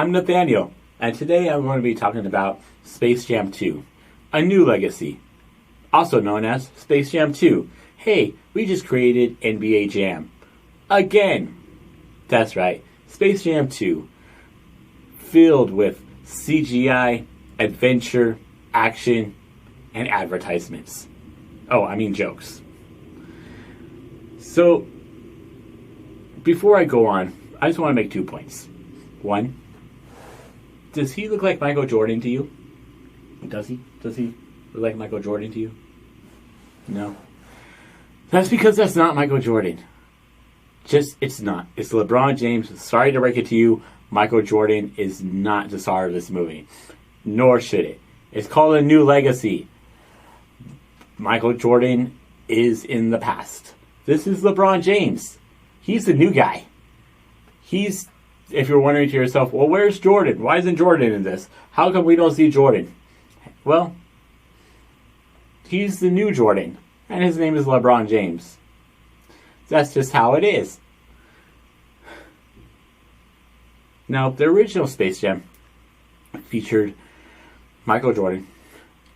I'm Nathaniel, and today I'm going to be talking about Space Jam 2, A New Legacy, also known as Space Jam 2. Hey, we just created NBA Jam. Again! That's right, Space Jam 2, filled with CGI, adventure, action, and advertisements. Jokes. So, before I go on, I just want to make 2 points. One, does he look like Michael Jordan to you? Does he? Does he look like Michael Jordan to you? No. That's because that's not Michael Jordan. It's not. It's LeBron James. Sorry to break it to you. Michael Jordan is not the star of this movie. Nor should it. It's called A New Legacy. Michael Jordan is in the past. This is LeBron James. He's the new guy. If you're wondering to yourself, well, where's Jordan? Why isn't Jordan in this? How come we don't see Jordan? Well, he's the new Jordan. And his name is LeBron James. That's just how it is. Now, the original Space Jam featured Michael Jordan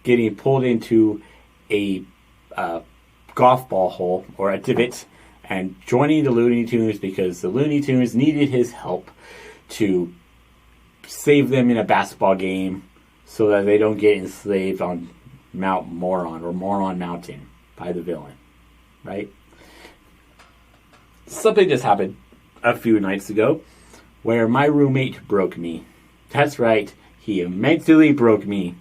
getting pulled into a golf ball hole or a divot and joining the Looney Tunes because the Looney Tunes needed his help to save them in a basketball game so that they don't get enslaved on Mount Moron or Moron Mountain by the villain, right? Something just happened a few nights ago where my roommate broke me. That's right, he mentally broke me.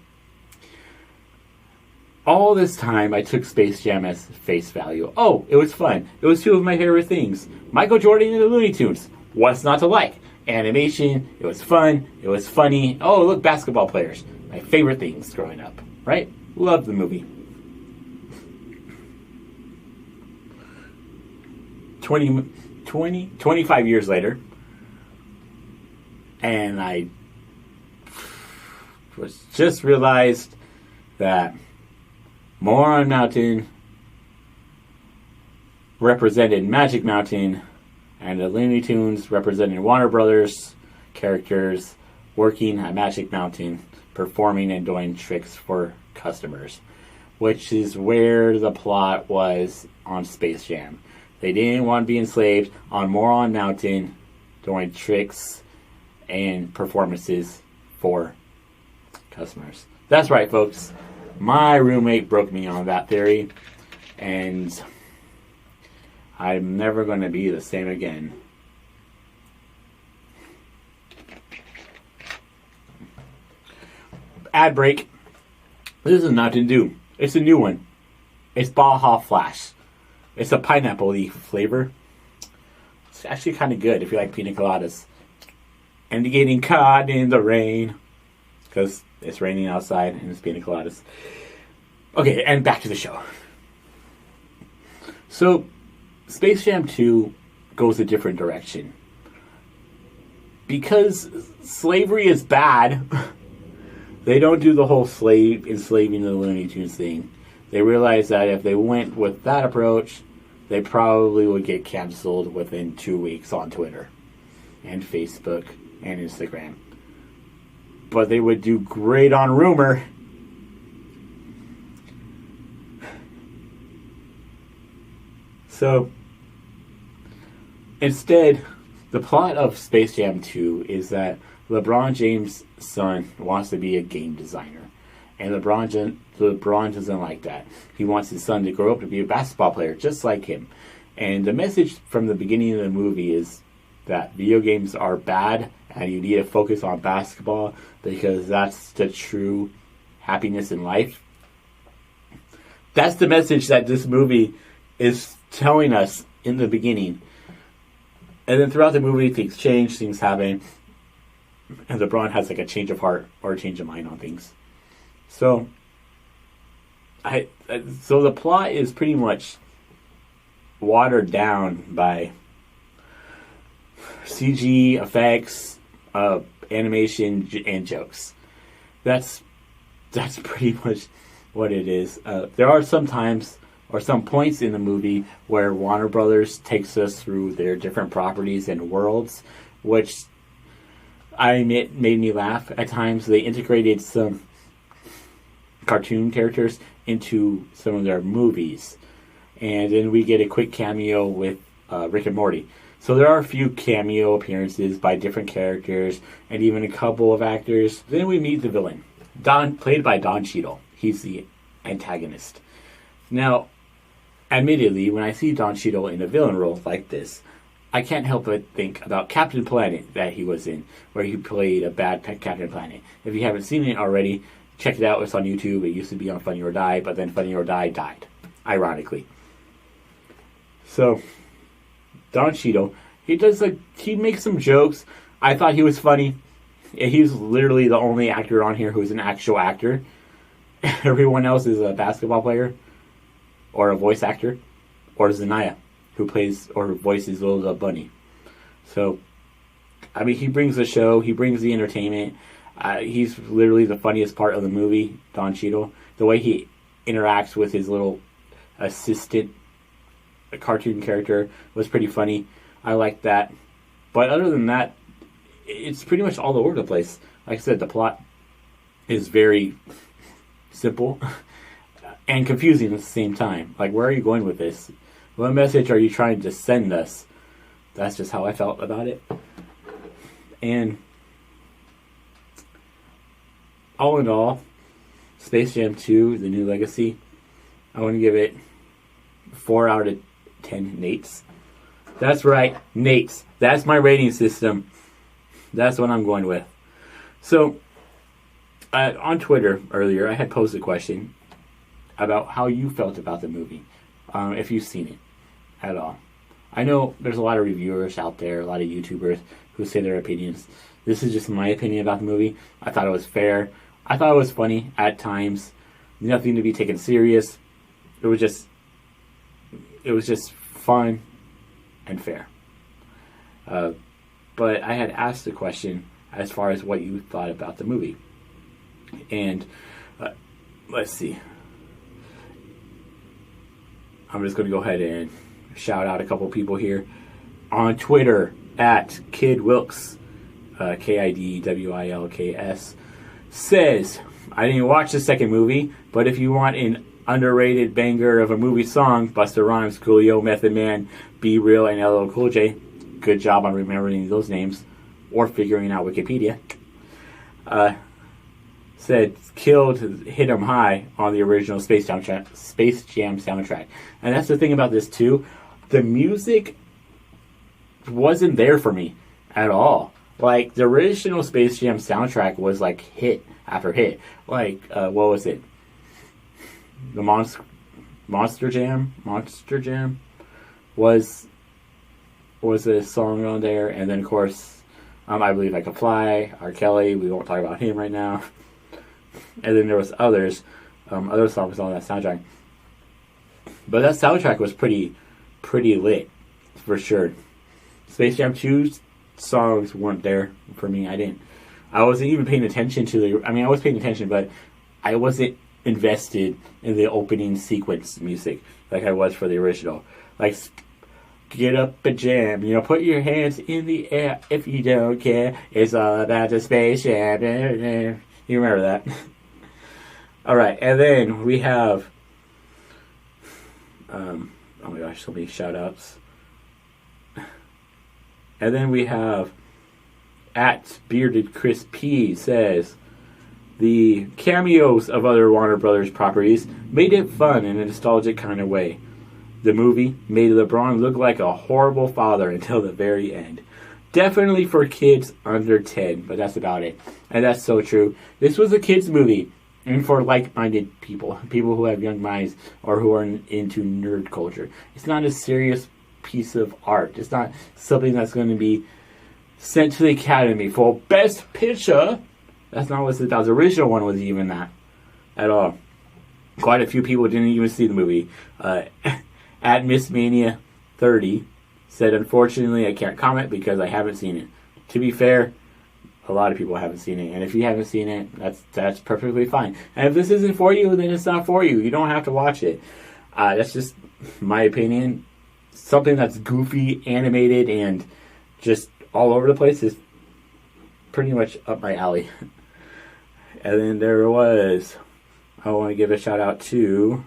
All this time, I took Space Jam as face value. Oh, it was fun. It was 2 of my favorite things. Michael Jordan and the Looney Tunes. What's not to like? Animation. It was fun. It was funny. Oh, look, basketball players. My favorite things growing up. Right? Loved the movie. 25 years later, and I just realized that Moron Mountain represented Magic Mountain, and the Looney Tunes represented Warner Brothers characters working at Magic Mountain, performing and doing tricks for customers, which is where the plot was on Space Jam. They didn't want to be enslaved on Moron Mountain doing tricks and performances for customers. That's right, folks. My roommate broke me on that theory, and I'm never going to be the same again. Ad break. This is Mountain Dew. It's a new one. It's Baja Flash. It's a pineapple-y flavor. It's actually kind of good if you like pina coladas. And getting caught in the rain. Because it's raining outside and it's pina coladas. Okay, and back to the show. So, Space Jam 2 goes a different direction. Because slavery is bad, they don't do the whole enslaving the Looney Tunes thing. They realize that if they went with that approach, they probably would get canceled within 2 weeks on Twitter and Facebook and Instagram. But they would do great on rumor. So, instead, the plot of Space Jam 2 is that LeBron James' son wants to be a game designer. And LeBron doesn't like that. He wants his son to grow up to be a basketball player, just like him. And the message from the beginning of the movie is that video games are bad and you need to focus on basketball because that's the true happiness in life. That's the message that this movie is telling us in the beginning. And then throughout the movie, things change, things happen. And LeBron has like a change of heart or a change of mind on things. So the plot is pretty much watered down by CG effects, animation, and jokes. That's pretty much what it is. There are some times or some points in the movie where Warner Brothers takes us through their different properties and worlds, which I admit, made me laugh at times. They integrated some cartoon characters into some of their movies. And then we get a quick cameo with Rick and Morty. So there are a few cameo appearances by different characters and even a couple of actors. Then we meet the villain, played by Don Cheadle. He's the antagonist. Now, admittedly, when I see Don Cheadle in a villain role like this, I can't help but think about Captain Planet that he was in, where he played a bad Captain Planet. If you haven't seen it already, check it out. It's on YouTube. It used to be on Funny or Die, but then Funny or Die died, ironically. So, Don Cheadle, he makes some jokes. I thought he was funny. He's literally the only actor on here who's an actual actor. Everyone else is a basketball player, or a voice actor, or Zanaya, who plays or voices Little Bunny. So, I mean, he brings the show, he brings the entertainment. He's literally the funniest part of the movie, Don Cheadle. The way he interacts with his little assistant cartoon character was pretty funny. I like that. But other than that, it's pretty much all over the place. Like I said, the plot is very simple and confusing at the same time. Like, where are you going with this? What message are you trying to send us? That's just how I felt about it. And all in all, Space Jam 2, The New Legacy, I want to give it 4 out of 10 Nates. That's right, Nates. That's my rating system. That's what I'm going with. So, on Twitter earlier, I had posted a question about how you felt about the movie, if you've seen it at all. I know there's a lot of reviewers out there, a lot of YouTubers who say their opinions. This is just my opinion about the movie. I thought it was fair. I thought it was funny at times. Nothing to be taken serious. It was just fun and fair. But I had asked the question as far as what you thought about the movie. And let's see. I'm just going to go ahead and shout out a couple people here. On Twitter, at Kid Wilkes, KIDWILKS, says, I didn't watch the second movie, but if you want an underrated banger of a movie song, Busta Rhymes, Coolio, Method Man, Be Real, and LL Cool J. Good job on remembering those names or figuring out Wikipedia. Said killed Hit 'Em High on the original Space Jam soundtrack. And that's the thing about this too. The music wasn't there for me at all. Like, the original Space Jam soundtrack was like hit after hit. Like, what was it? The Monster Jam was a song on there, and then of course, I Believe I Can Fly, R. Kelly. We won't talk about him right now. And then there was others, other songs on that soundtrack. But that soundtrack was pretty lit, for sure. Space Jam 2 songs weren't there for me. I wasn't even paying attention to I was paying attention, but I wasn't invested in the opening sequence music like I was for the original. Like, get up and jam, put your hands in the air if you don't care. It's all about the Space Jam. You remember that? Alright, and then we have oh my gosh, so many shout outs. And then we have at Bearded Chris P says, the cameos of other Warner Brothers properties made it fun in a nostalgic kind of way. The movie made LeBron look like a horrible father until the very end. Definitely for kids under 10, but that's about it. And that's so true. This was a kids movie, and for like-minded people who have young minds or who are into nerd culture. It's not a serious piece of art. It's not something that's going to be sent to the Academy for Best Picture. That's not what it's about. The original one was even that at all. Quite a few people didn't even see the movie. At Miss Mania 30 said, unfortunately, I can't comment because I haven't seen it. To be fair, a lot of people haven't seen it, and if you haven't seen it, that's perfectly fine. And if this isn't for you, then it's not for you. You don't have to watch it. That's just my opinion. Something that's goofy, animated, and just all over the place is pretty much up my alley. And then there was, I want to give a shout out to,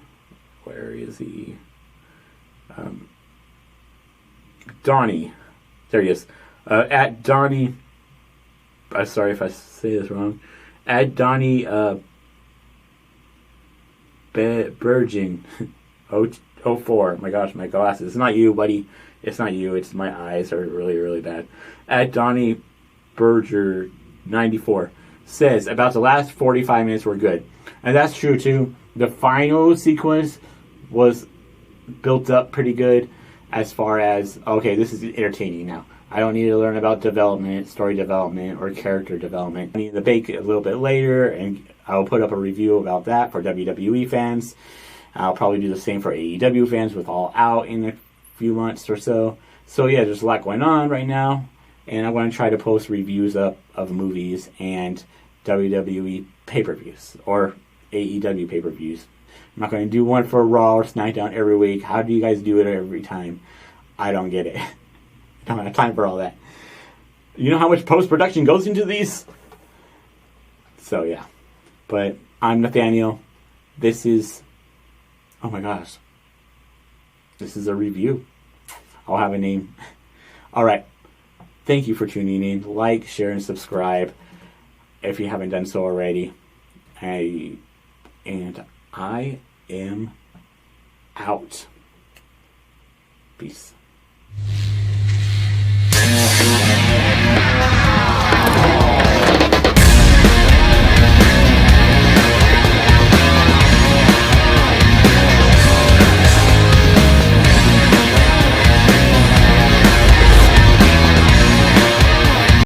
where is he? Donnie. There he is. At Donnie, I'm sorry if I say this wrong. At Donnie Bergin 04. My gosh, my glasses. It's not you, buddy. It's not you. It's my eyes are really, really bad. At Donnie Berger 94 says about the last 45 minutes were good. And that's true too. The final sequence was built up pretty good as far as, okay, this is entertaining now. I don't need to learn about development, story development, or character development. I need to bake a little bit later, and I'll put up a review about that for WWE fans. I'll probably do the same for AEW fans with All Out in a few months or so. So yeah, there's a lot going on right now, and I'm going to try to post reviews up of movies and WWE pay-per-views, or AEW pay-per-views. I'm not going to do one for Raw or SmackDown every week. How do you guys do it every time? I don't get it. I don't have time for all that. You know how much post-production goes into these? So, yeah. But I'm Nathaniel. This is... Oh my gosh. This is a review. I'll have a name. Alright. Thank you for tuning in. Like, share, and subscribe if you haven't done so already. I am out. Peace.